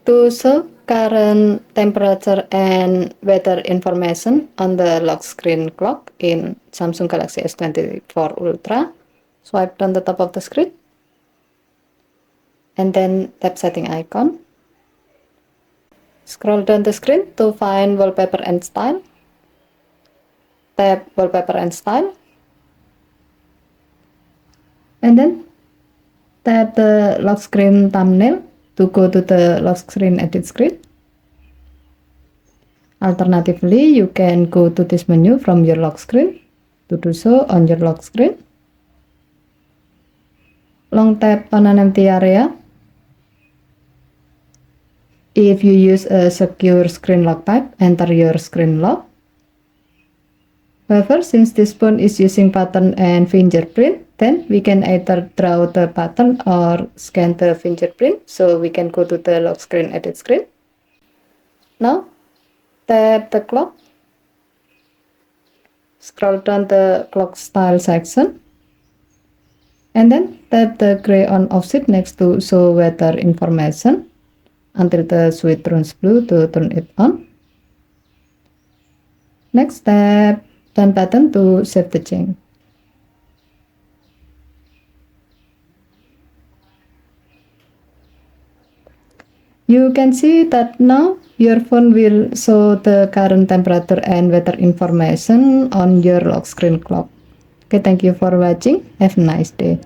To show current temperature and weather information on the lock screen clock in Samsung Galaxy S24 Ultra, swipe down the top of the screen and then tap setting icon. Scroll down the screen to find wallpaper and style. Tap wallpaper and style. And then tap the lock screen thumbnail to go to the lock screen edit screen. Alternatively, you can go to this menu from your lock screen. To do so, on your lock screen, long tap on an empty area. If you use a secure screen lock type, enter your screen lock. However, since this phone is using pattern and fingerprint, then we can either draw the pattern or scan the fingerprint. So we can go to the lock screen edit screen. Now tap the clock. Scroll down the clock style section. And then tap the gray on off switch next to show weather information until the switch turns blue to turn it on. Next, tap done button to save the change. You can see that now your phone will show the current temperature and weather information on your lock screen clock. Okay, thank you for watching. Have a nice day.